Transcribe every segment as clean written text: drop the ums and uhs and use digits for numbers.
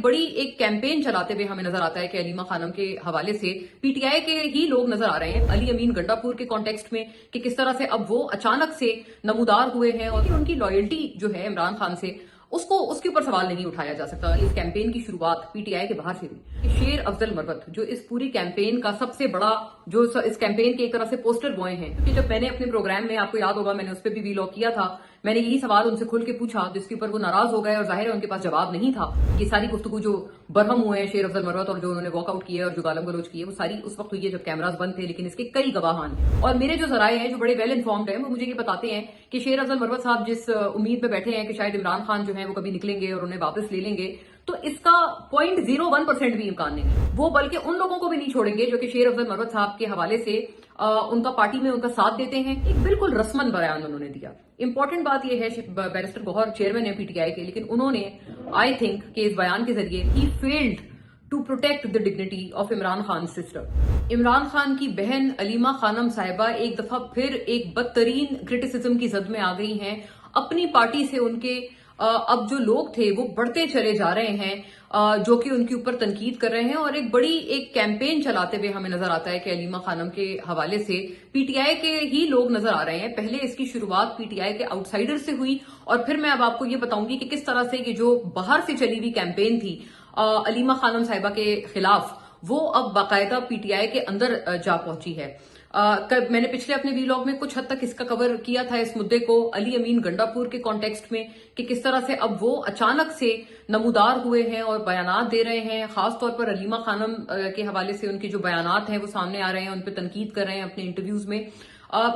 बड़ी एक कैंपेन चलाते हुए हमें नजर आता है कि अलीमा खानम के हवाले से पीटीआई के ही लोग नजर आ रहे हैं अली अमीन गंडापुर के कॉन्टेक्स्ट में कि किस तरह से अब वो अचानक से नमूदार हुए हैं और उनकी लॉयल्टी जो है इमरान खान से उसके ऊपर सवाल नहीं उठाया जा सकता। इस कैंपेन की शुरुआत पीटीआई के बाहर से हुई। शेर अफजल मरवत जो इस पूरी कैंपेन का सबसे बड़ा जो इस कैंपेन के एक तरह से पोस्टर बॉय हैं, क्योंकि जब मैंने अपने प्रोग्राम में, आपको याद होगा मैंने उस पर भी वीलॉग किया था, मैंने यही सवाल उनसे खुल के पूछा जिसके ऊपर वो नाराज हो गए और जाहिर है उनके पास जवाब नहीं था। ये सारी गुफ्तगू जो बरहम हुए हैं शेर अफजल मरवत और जो उन्होंने वॉकआउट किए और जो गालम गलोच किए वो सारी उस वक्त हुई है जब कैमरास बंद थे, लेकिन इसके कई गवाहान और मेरे जो जराए हैं जो बड़े वेल इन्फॉर्म्ड हैं वो मुझे ये बताते हैं कि शेर अफजल मरवत साहब जिस उम्मीद में बैठे हैं कि शायद इमरान खान जो है वो कभी निकलेंगे और उन्हें वापस ले लेंगे, तो इसका 0.01% भी इम्कान नहीं। वो बल्कि उन लोगों को भी नहीं छोड़ेंगे जो कि शेर अफजल मरवत साहब के हवाले से उनका पार्टी में उनका साथ देते हैं। एक बिल्कुल रस्मन बयान उन्होंने दिया। इंपॉर्टेंट बात यह है, बैरिस्टर गौहर चेयरमैन है पीटीआई के, लेकिन उन्होंने आई थिंक कि इस बयान के जरिए he failed to protect the dignity of Imran Khan sister. Imran Khan की बहन अलीमा खानम साहिबा एक दफा फिर एक बदतरीन क्रिटिसिज्म की जद में आ गई हैं। अपनी पार्टी से उनके अब जो लोग थे वो बढ़ते चले जा रहे हैं जो कि उनके ऊपर तनकीद कर रहे हैं और एक बड़ी एक कैंपेन चलाते हुए हमें नजर आता है कि अलीमा खानम के हवाले से पीटीआई के ही लोग नजर आ रहे हैं। पहले इसकी शुरुआत पीटीआई के आउटसाइडर से हुई और फिर मैं अब आपको ये बताऊंगी कि किस तरह से ये जो बाहर से चली हुई कैंपेन थी अलीमा खानम साहिबा के खिलाफ, वो अब बाकायदा पीटीआई के अंदर जा पहुंची है। मैंने पिछले अपने वीलॉग में कुछ हद तक इसका कवर किया था, इस मुद्दे को अली अमीन गंडापुर के कॉन्टेक्स्ट में कि किस तरह से अब वो अचानक से नमूदार हुए हैं और बयानात दे रहे हैं। खासतौर पर अलीमा खानम के हवाले से उनके जो बयानात हैं वो सामने आ रहे हैं, उन पर तनकीद कर रहे हैं अपने इंटरव्यूज में।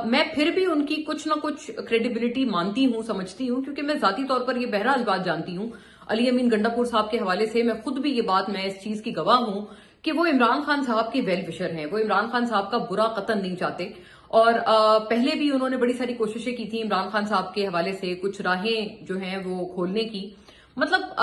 मैं फिर भी उनकी कुछ ना कुछ क्रेडिबिलिटी मानती हूं, समझती हूं, क्योंकि मैं जाती तौर पर ये बहरहाल बात जानती हूं अली अमीन गंडापुर साहब के हवाले से। मैं खुद भी ये बात, मैं इस चीज की गवाह हूं कि वो इमरान खान साहब के वेल विशर हैं, वो इमरान खान साहब का बुरा कतन नहीं चाहते। और पहले भी उन्होंने बड़ी सारी कोशिशें की थी इमरान खान साहब के हवाले से कुछ राहें जो हैं वो खोलने की। मतलब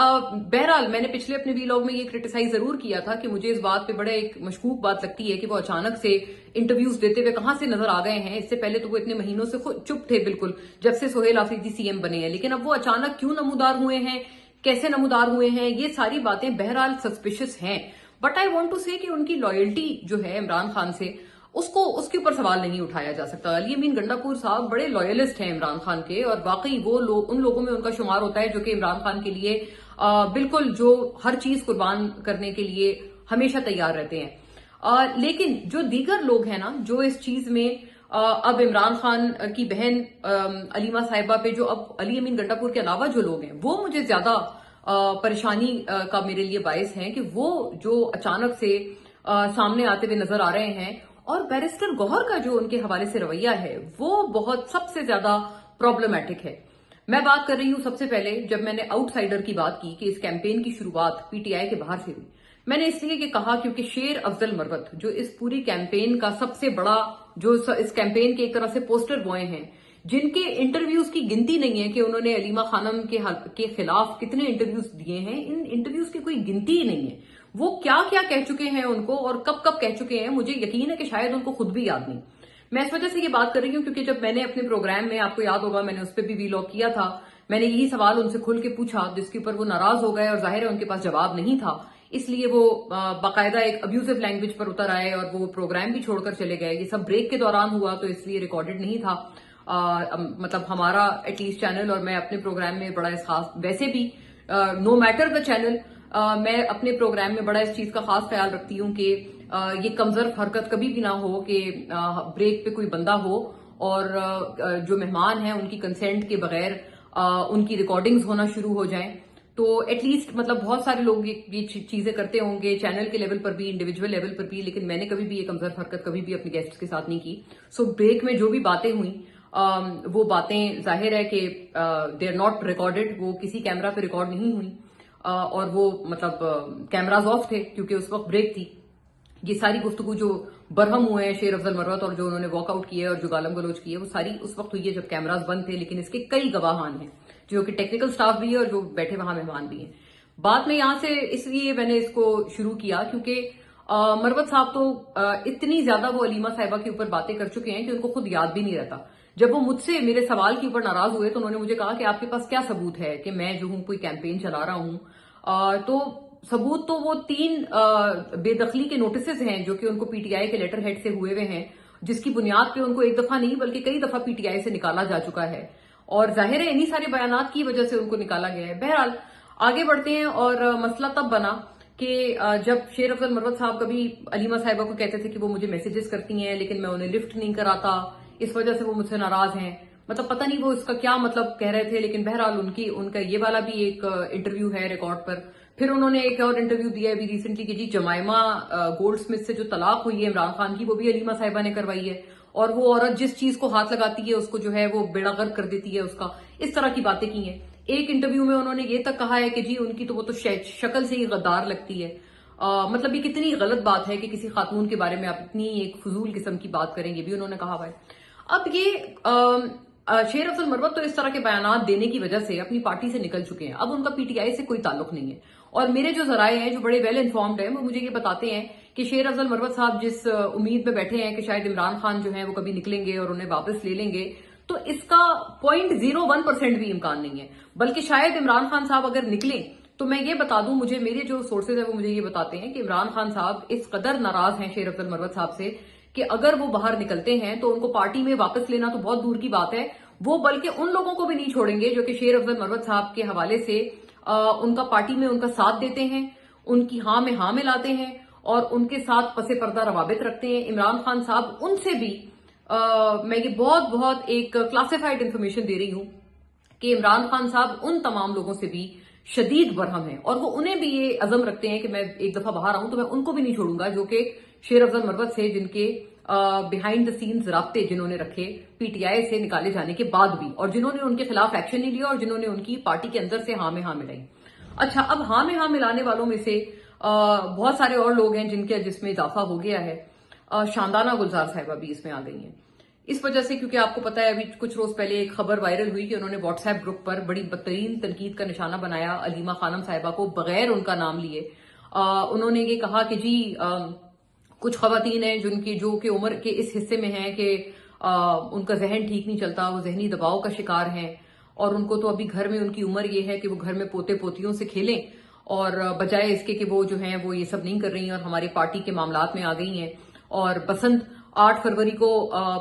बहरहाल मैंने पिछले अपने वीलॉग में ये क्रिटिसाइज जरूर किया था कि मुझे इस बात पे बड़ा एक मशकूक बात लगती है कि वो अचानक से इंटरव्यूज देते हुए कहां से नजर आ गए हैं। इससे पहले तो वो इतने महीनों से चुप थे बिल्कुल, जब से सोहेल आफरीदी सीएम बने हैं, लेकिन अब वो अचानक क्यों नमूदार हुए हैं, कैसे नमूदार हुए हैं, ये सारी बातें बहरहाल सस्पिशियस हैं। बट आई वांट टू से कि उनकी लॉयल्टी जो है इमरान खान से उसके ऊपर सवाल नहीं उठाया जा सकता। अली अमीन गंडापुर साहब बड़े लॉयलिस्ट हैं इमरान खान के और वाकई वो लोग उन लोगों में उनका शुमार होता है जो कि इमरान खान के लिए बिल्कुल जो हर चीज कुर्बान करने के लिए हमेशा तैयार रहते हैं। लेकिन जो दीगर लोग हैं ना, जो इस चीज में अब इमरान खान की बहन अलीमा साहिबा पे जो अब अली अमीन गंडापुर के अलावा जो लोग हैं वो मुझे ज्यादा परेशानी का मेरे लिए बायस है कि वो जो अचानक से सामने आते हुए नजर आ रहे हैं। और बैरिस्टर गौहर का जो उनके हवाले से रवैया है वो बहुत सबसे ज्यादा प्रॉब्लमैटिक है। मैं बात कर रही हूं सबसे पहले, जब मैंने आउटसाइडर की बात की कि इस कैंपेन की शुरुआत पीटीआई के बाहर से हुई, मैंने इसलिए कि कहा क्योंकि शेर अफजल मरवत जो इस पूरी कैंपेन का सबसे बड़ा जो इस कैंपेन के एक तरह से पोस्टर बॉय हैं, जिनके इंटरव्यूज की गिनती नहीं है कि उन्होंने अलीमा खानम के खिलाफ कितने इंटरव्यूज दिए हैं, इन इंटरव्यूज की कोई गिनती ही नहीं है। वो क्या क्या कह चुके हैं उनको और कब कब कह चुके हैं, मुझे यकीन है कि शायद उनको खुद भी याद नहीं। मैं इस वजह से ये बात कर रही हूं क्योंकि जब मैंने अपने प्रोग्राम में, आपको याद होगा मैंने उस पर भी वीलॉग किया था, मैंने यही सवाल उनसे खुल के पूछा जिसके ऊपर वो नाराज हो गए और जाहिर है उनके पास जवाब नहीं था, इसलिए वो बाकायदा एक अब्यूजिव लैंग्वेज पर उतर आए और वो प्रोग्राम भी छोड़कर चले गए। ये सब ब्रेक के दौरान हुआ तो इसलिए रिकॉर्डेड नहीं था। मतलब हमारा एटलीस्ट चैनल और मैं अपने प्रोग्राम में बड़ा इस खास, वैसे भी नो मैटर द चैनल, मैं अपने प्रोग्राम में बड़ा इस चीज का खास ख्याल रखती हूँ कि ये कमजोर हरकत कभी भी ना हो कि ब्रेक पे कोई बंदा हो और जो मेहमान हैं उनकी कंसेंट के बगैर उनकी रिकॉर्डिंग्स होना शुरू हो जाएं। तो एटलीस्ट मतलब बहुत सारे लोग ये चीजें करते होंगे चैनल के लेवल पर भी, इंडिविजुअल लेवल पर भी, लेकिन मैंने कभी भी ये कमजोर हरकत कभी भी अपने गेस्ट के साथ नहीं की। सो ब्रेक में जो भी बातें हुई वो बातें जाहिर है कि दे आर नॉट रिकॉर्डेड, वो किसी कैमरा पे रिकॉर्ड नहीं हुई और वो मतलब कैमराज ऑफ थे क्योंकि उस वक्त ब्रेक थी। ये सारी गुफ्तगू जो बरहम हुए हैं शेर अफजल मरवत और जो उन्होंने वॉकआउट किए और जो गालम गलोच किए वो सारी उस वक्त हुई है जब कैमराज बंद थे, लेकिन इसके कई गवाहान हैं जो कि टेक्निकल स्टाफ भी है और जो बैठे वहां मेहमान भी हैं। बाद में यहां से इसलिए मैंने इसको शुरू किया क्योंकि मरवत साहब तो इतनी ज्यादा वो अलीमा साहिबा के ऊपर बातें कर चुके हैं कि उनको खुद याद भी नहीं रहता। जब वो मुझसे मेरे सवाल के ऊपर नाराज हुए तो उन्होंने मुझे कहा कि आपके पास क्या सबूत है कि मैं जो हूं कोई कैंपेन चला रहा हूं। तो सबूत तो वो 3 बेदखली के नोटिसेस हैं जो कि उनको पीटीआई के लेटर हेड से हुए हुए हैं, जिसकी बुनियाद पे उनको एक दफा नहीं बल्कि कई दफा पीटीआई से निकाला जा चुका है। और जाहिर है इन्हीं सारे बयानात की वजह से उनको निकाला गया है। बहरहाल आगे बढ़ते हैं। और मसला तब बना कि जब शेर अफजल मरवत साहब कभी अलीमा साहिबा को कहते थे कि वो मुझे मैसेजेस करती हैं लेकिन मैं उन्हें लिफ्ट नहीं कराता, इस वजह से वो मुझसे नाराज हैं। मतलब पता नहीं वो इसका क्या मतलब कह रहे थे, लेकिन बहरहाल उनका ये वाला भी एक इंटरव्यू है रिकॉर्ड पर। फिर उन्होंने एक और इंटरव्यू दिया है अभी रिसेंटली कि जी जमाइमा गोल्ड स्मिथ से जो तलाक हुई है इमरान खान की, वो भी अलीमा साहिबा ने करवाई है, और वो औरत जिस चीज को हाथ लगाती है उसको जो है वो बेड़ा गर्क कर देती है उसका। इस तरह की बातें की हैं। एक इंटरव्यू में उन्होंने ये तक कहा है कि जी उनकी तो वो तो शक्ल से ही गद्दार लगती है। मतलब ये कितनी गलत बात है कि किसी खातून के बारे में आप इतनी एक फजूल किस्म की बात करें, ये भी उन्होंने कहा हुआ है। अब ये शेर अफजल मरवत तो इस तरह के बयानात देने की वजह से अपनी पार्टी से निकल चुके हैं। अब उनका पीटीआई से कोई ताल्लुक नहीं है। और मेरे जो जराए हैं जो बड़े वेल इन्फॉर्म्ड हैं वो मुझे ये बताते हैं कि शेर अफजल मरवत साहब जिस उम्मीद में बैठे हैं कि शायद इमरान खान जो है वो कभी निकलेंगे और उन्हें वापस ले लेंगे, तो इसका 0.01% भी इम्कान नहीं है। बल्कि शायद इमरान खान साहब अगर निकले तो मैं ये बता दूं, मुझे मेरे जो सोर्सेज है वो मुझे ये बताते हैं कि इमरान खान साहब इस कदर नाराज हैं शेर अफजल मरवत साहब से कि अगर वो बाहर निकलते हैं तो उनको पार्टी में वापस लेना तो बहुत दूर की बात है, वो बल्कि उन लोगों को भी नहीं छोड़ेंगे जो कि शेर अफजल मरवत साहब के हवाले से उनका पार्टी में उनका साथ देते हैं, उनकी हाँ में हाँ मिलाते हैं और उनके साथ पसे पर्दा रवाबित रखते हैं। इमरान खान साहब उनसे भी मैं ये बहुत बहुत एक क्लासिफाइड इंफॉर्मेशन दे रही हूं कि इमरान खान साहब उन तमाम लोगों से भी शदीद बरहम है और वो उन्हें भी ये अजम रखते हैं कि मैं एक दफा बाहर आऊं तो मैं उनको भी नहीं छोड़ूंगा, जो कि शेर अफजल मरवत से जिनके बिहाइंड द सीन्स राब्ते जिन्होंने रखे पीटीआई से निकाले जाने के बाद भी, और जिन्होंने उनके खिलाफ एक्शन नहीं लिया और जिन्होंने उनकी पार्टी के अंदर से हाँ में हाँ मिलाई। अच्छा, अब हाँ में हाँ मिलाने वालों में से बहुत सारे और लोग हैं जिसमें इजाफा हो गया है। शानदाना गुलजार साहिबा भी इसमें आ गई हैं इस वजह से, क्योंकि आपको पता है अभी कुछ रोज पहले एक खबर वायरल हुई कि उन्होंने व्हाट्सएप ग्रुप पर बड़ी बदतरीन तनकीद का निशाना बनाया अलीमा खानम साहिबा को बगैर उनका नाम लिए। उन्होंने ये कहा कि जी कुछ खवातीन हैं जो कि उम्र के इस हिस्से में हैं कि उनका जहन ठीक नहीं चलता, वो जहनी दबाव का शिकार हैं और उनको तो अभी घर में उनकी उम्र ये है कि वो घर में पोते पोतियों से खेलें, और बजाय इसके कि वो जो हैं वो ये सब नहीं कर रही हैं और हमारी पार्टी के मामलात में आ गई हैं। और बसंत 8 फरवरी को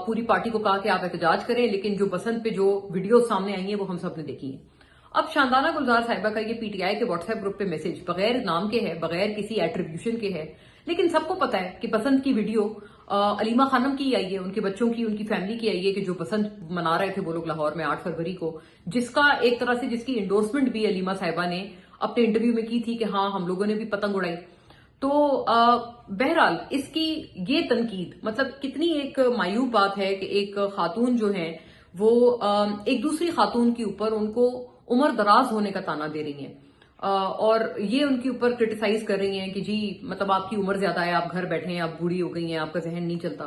पूरी पार्टी को कहा कि आप एहतजाज करें, लेकिन जो बसंत पे जो वीडियो सामने आई हैं वो हम सब ने देखी हैं। अब शानदाना गुलजार साहिबा का ये पीटीआई के व्हाट्सएप ग्रुप पे मैसेज बगैर नाम के है, बगैर किसी एट्रीब्यूशन के है, लेकिन सबको पता है कि बसंत की वीडियो अलीमा खानम की आई है, उनके बच्चों की, उनकी फैमिली की आई है कि जो बसंत मना रहे थे वो लोग लाहौर में 8 फरवरी को, जिसका एक तरह से जिसकी इंडोर्समेंट भी अलीमा साहिबा ने अपने इंटरव्यू में की थी कि हाँ हम लोगों ने भी पतंग उड़ाई। तो बहरहाल इसकी ये तनकीद मतलब कितनी एक मायूब बात है कि एक खातून जो है वो एक दूसरी खातून के ऊपर उनको उम्र दराज होने का ताना दे रही हैं और ये उनके ऊपर क्रिटिसाइज कर रही हैं कि जी मतलब आपकी उम्र ज्यादा है, आप घर बैठे हैं, आप बूढ़ी हो गई हैं, आपका जहन नहीं चलता।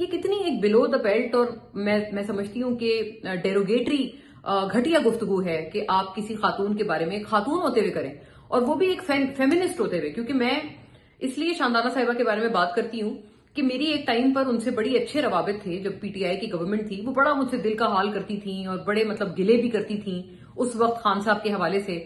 ये कितनी एक बिलो द बेल्ट और मैं समझती हूँ कि डेरोगेटरी घटिया गुफ्तगू है कि आप किसी खातून के बारे में खातून होते हुए करें, और वो भी एक फेमिनिस्ट होते हुए। क्योंकि मैं इसलिए शानदाना साहिबा के बारे में बात करती हूँ कि मेरी एक टाइम पर उनसे बड़ी अच्छे रवाबित थे। जब पीटीआई की गवर्नमेंट थी वो बड़ा मुझसे दिल का हाल करती थी और बड़े मतलब गिले भी करती थी उस वक्त खान साहब के हवाले से,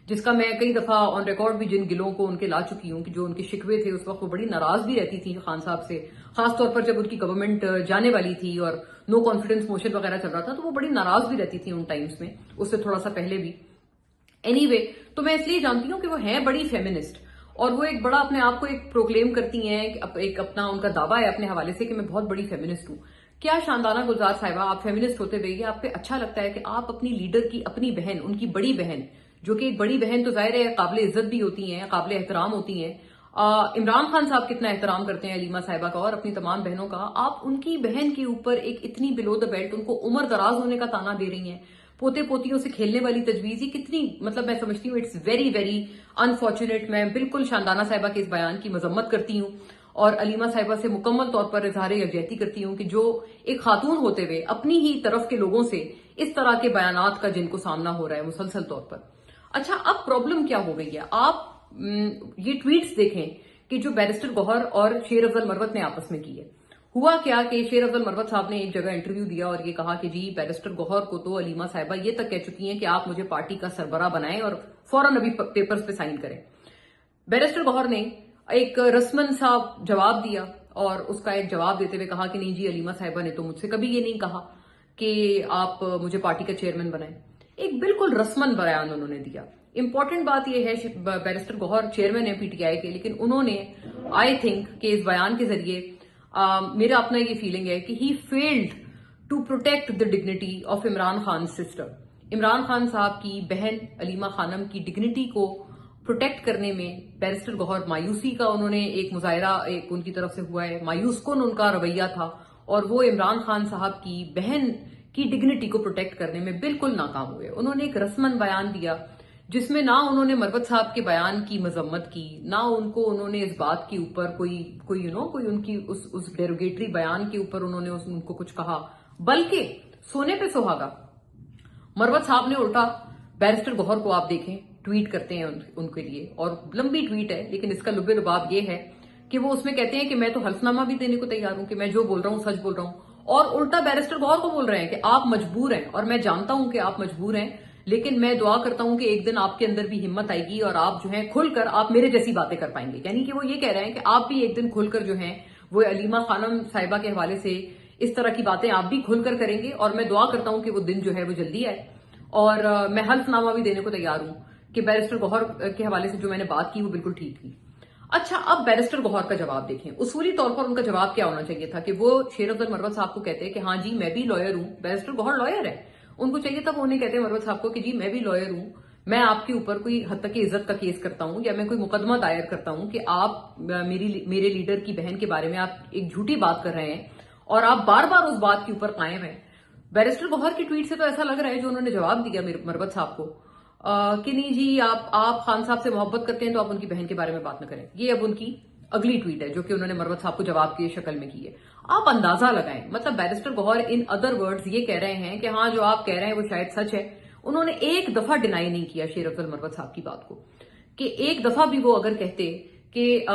जिसका मैं कई दफा ऑन रिकॉर्ड भी जिन गिलों को उनके ला चुकी हूँ कि जो उनके शिकवे थे उस वक्त वो बड़ी नाराज भी रहती थी खान साहब से, खासतौर पर जब उनकी गवर्नमेंट जाने वाली थी और नो कॉन्फिडेंस मोशन वगैरह चल रहा था तो वो बड़ी नाराज भी रहती थी उन टाइम्स में, उससे थोड़ा सा पहले भी। एनीवे, तो मैं इसलिए जानती हूँ कि वो हैं बड़ी फेमिनिस्ट और वो एक बड़ा अपने आप को एक प्रोक्लेम करती हैं, एक अपना उनका दावा है अपने हवाले से कि मैं बहुत बड़ी फेमिनिस्ट हूँ। क्या शानदाना गुलजार साहिबा आप फेमिनिस्ट होते हुए आप पे अच्छा लगता है कि आप अपनी लीडर की अपनी बहन, उनकी बड़ी बहन, जो कि एक बड़ी बहन तो जाहिर है काबिल इज्जत भी होती हैं, काबिल एहतराम होती हैं, इमरान खान साहब कितना एहतराम करते हैं अलीमा साहिबा का और अपनी तमाम बहनों का, आप उनकी बहन के ऊपर एक इतनी बिलो द बेल्ट उनको उम्र दराज होने का ताना दे रही हैं, पोते पोतियों से खेलने वाली तजवीज, ये कितनी मतलब मैं समझती हूँ इट्स वेरी वेरी अनफॉर्चुनेट। मैं बिल्कुल शानदाना साहिबा के इस बयान की मजम्मत करती हूँ और अलीमा साहिबा से मुकम्मल तौर पर इजहार यकजहती करती हूँ कि जो एक खातून होते हुए अपनी ही तरफ के लोगों से इस तरह के बयानात का जिनको सामना हो रहा है मुसलसल तौर पर। अच्छा, अब प्रॉब्लम क्या हो गई है, आप ये ट्वीट्स देखें कि जो बैरिस्टर गौहर और शेर अफजल मरवत ने आपस में की है। हुआ क्या कि शेर अफजल मरवत साहब ने एक जगह इंटरव्यू दिया और ये कहा कि जी बैरिस्टर गौहर को तो अलीमा साहिबा ये तक कह चुकी हैं कि आप मुझे पार्टी का सरबराह बनाएं और फौरन अभी पेपर्स पे साइन करें। बैरिस्टर गौहर ने एक रस्मन सा जवाब दिया और उसका एक जवाब देते हुए कहा कि नहीं जी, अलीमा साहिबा ने तो मुझसे कभी ये नहीं कहा कि आप मुझे पार्टी का चेयरमैन बनाएं। एक बिल्कुल रस्मन बयान उन्होंने दिया। इंपॉर्टेंट बात यह है, बैरिस्टर गौहर चेयरमैन है पीटीआई के, लेकिन उन्होंने आई थिंक कि इस बयान के जरिए मेरा अपना ये फीलिंग है कि he failed to protect the dignity of Imran Khan sister. Imran Khan साहब की बहन अलीमा खानम की डिग्निटी को प्रोटेक्ट करने में बैरिस्टर गौहर मायूसी का उन्होंने एक मुजाहरा एक उनकी तरफ से हुआ है, मायूस कुन उनका रवैया था और वो इमरान खान साहब की बहन की डिग्निटी को प्रोटेक्ट करने में बिल्कुल नाकाम हुए। उन्होंने एक रस्मन बयान दिया जिसमें ना उन्होंने मरवत साहब के बयान की मजम्मत की, ना उन्होंने इस बात के ऊपर कोई उनकी उस डेरोगेटरी बयान के ऊपर उन्होंने उनको कुछ कहा, बल्कि सोने पे सुहागा मरवत साहब ने उल्टा बैरिस्टर गौहर को आप देखें ट्वीट करते हैं उनके लिए, और लंबी ट्वीट है लेकिन इसका लुबे लुबाब ये है कि वो उसमें कहते हैं कि मैं तो हल्फनामा भी देने को तैयार हूं कि मैं जो बोल रहा हूं सच बोल रहा हूं, और उल्टा बैरिस्टर गौहर को बोल रहे हैं कि आप मजबूर हैं और मैं जानता हूं कि आप मजबूर हैं, लेकिन मैं दुआ करता हूं कि एक दिन आपके अंदर भी हिम्मत आएगी और आप जो है खुलकर आप मेरे जैसी बातें कर पाएंगे। यानी कि वो ये कह रहे हैं कि आप भी एक दिन खुलकर जो है वो अलीमा खानम साहिबा के हवाले से इस तरह की बातें आप भी खुलकर करेंगे, और मैं दुआ करता हूं कि वो दिन जो है वो जल्दी आए। और मैं हल्फनामा भी देने को तैयार हूं कि बैरिस्टर गौहर के हवाले से जो मैंने बात की वो बिल्कुल ठीक थी। अच्छा, अब बैरिस्टर गौहर का जवाब देखें। उसूली तौर पर उनका जवाब क्या होना चाहिए था कि वो शेर अफजल मरवत साहब को कहते हैं कि हाँ जी मैं भी लॉयर हूं, बैरिस्टर गौहर लॉयर है, उनको चाहिए था वो उन्हें कहते हैं मरवत साहब को कि जी मैं भी लॉयर हूं, मैं आपके ऊपर कोई हद तक की इज्जत का केस करता हूं या मैं कोई मुकदमा दायर करता हूं कि आप मेरे लीडर की बहन के बारे में आप एक झूठी बात कर रहे हैं और आप बार बार उस बात के ऊपर कायम हैं। बैरिस्टर गौहर की ट्वीट से तो ऐसा लग रहा है जो उन्होंने जवाब दिया मरवत साहब को कि नहीं जी, आप खान साहब से मोहब्बत करते हैं तो आप उनकी बहन के बारे में बात न करें। ये अब उनकी अगली ट्वीट है जो कि उन्होंने मरवत साहब को जवाब की शक्ल में की है। आप अंदाजा लगाएं, मतलब barrister Gohar in other words ये कह रहे हैं कि हाँ जो आप कह रहे हैं वो शायद सच है। उन्होंने एक दफा डिनाई नहीं किया शेर अफजल मरवत साहब की बात को, कि एक दफा भी वो अगर कहते कि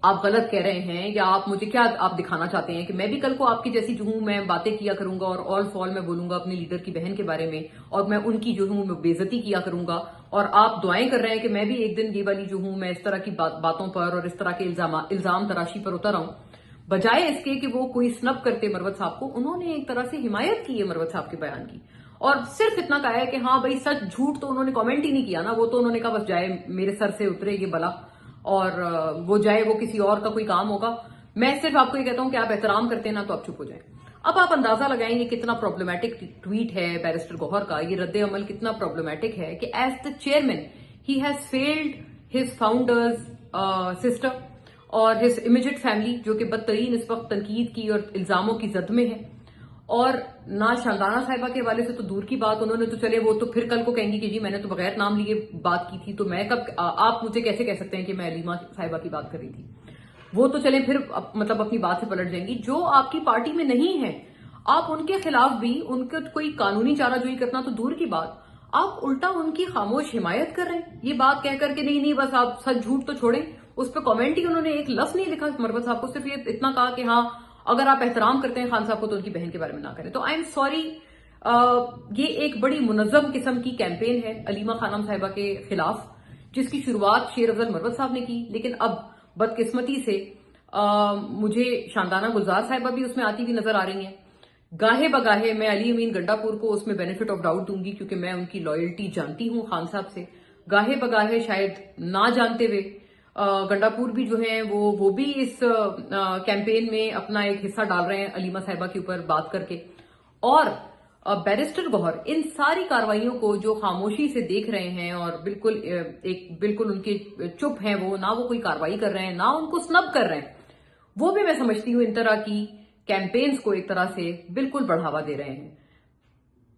आप गलत कह रहे हैं या आप मुझे क्या आप दिखाना चाहते हैं कि मैं भी कल को आपकी जैसी जो हूं मैं बातें किया करूंगा और ऑल फॉल में बोलूंगा अपने लीडर की बहन के बारे में और मैं उनकी जो हूं मैं बेइज्जती किया करूंगा, और आप दुआएं कर रहे हैं कि मैं भी एक दिन ये वाली जो हूं मैं इस तरह की बातों पर और इस तरह के इल्जाम तराशी पर उतर आऊं, बजाय इसके कि वो कोई स्नब करते मरवत साहब को, उन्होंने एक तरह से हिमायत की है मरवत साहब के बयान की और सिर्फ इतना कहा है कि हाँ भाई सच झूठ तो उन्होंने कमेंट ही नहीं किया ना, वो तो उन्होंने कहा बस जाए मेरे सर से उतरे ये बला और वो जाए वो किसी और का कोई काम होगा। मैं सिर्फ आपको ये कहता हूं कि आप एहतराम करते हैं ना तो आप चुप हो जाएं। अब आप अंदाजा लगाएंगे कितना प्रॉब्लमेटिक ट्वीट है बैरिस्टर गौहर का, ये रद्द अमल कितना प्रॉब्लमेटिक है कि एज द चेयरमैन ही has failed his founders sister और हिज इमीडिएट फैमिली जो कि बदतरीन इस वक्त तनकीद की और इल्जामों की जद में है, और ना शांदाना साहिबा के हवाले से तो दूर की बात, उन्होंने तो चले वो तो फिर कल को कहेंगी कि जी मैंने तो बगैर नाम लिए बात की थी, तो मैं कब आप मुझे कैसे कह सकते हैं कि मैं अलीमा साहिबा की बात कर रही थी, वो तो चले फिर मतलब अपनी बात से पलट जाएंगी। जो आपकी पार्टी में नहीं है आप उनके खिलाफ भी उनका कोई कानूनी चाराजोई करना तो दूर की बात, आप उल्टा उनकी खामोश हिमायत कर रहे हैं, ये बात कह करके नहीं बस आप सच झूठ तो छोड़ें। उस पर कमेंट ही उन्होंने एक लफ्ज नहीं लिखा मरवत साहब को, सिर्फ ये इतना कहा कि हाँ अगर आप एहतराम करते हैं खान साहब को तो उनकी बहन के बारे में ना करें। तो आई एम सॉरी, ये एक बड़ी मुनज़्ज़म किस्म की कैंपेन है अलीमा खानम साहिबा के खिलाफ जिसकी शुरुआत शेर अफजल मरवत साहब ने की, लेकिन अब बदकिस्मती से मुझे शांदाना गुलजार साहिबा भी उसमें आती हुई नजर आ रही हैं। गाहे बगाहे मैं अली अमीन गंडापुर को उसमें बेनिफिट ऑफ डाउट दूंगी क्योंकि मैं उनकी लॉयल्टी जानती हूं खान साहब से। गाहे बगाहे शायद ना जानते हुए गंडापुर भी जो है वो भी इस कैंपेन में अपना एक हिस्सा डाल रहे हैं अलीमा साहिबा के ऊपर बात करके, और बैरिस्टर गौहर इन सारी कार्रवाइयों को जो खामोशी से देख रहे हैं और बिल्कुल उनके चुप हैं, वो ना वो कोई कार्रवाई कर रहे हैं ना उनको स्नब कर रहे हैं, वो भी मैं समझती हूँ इन तरह की कैंपेन्स को एक तरह से बिल्कुल बढ़ावा दे रहे हैं।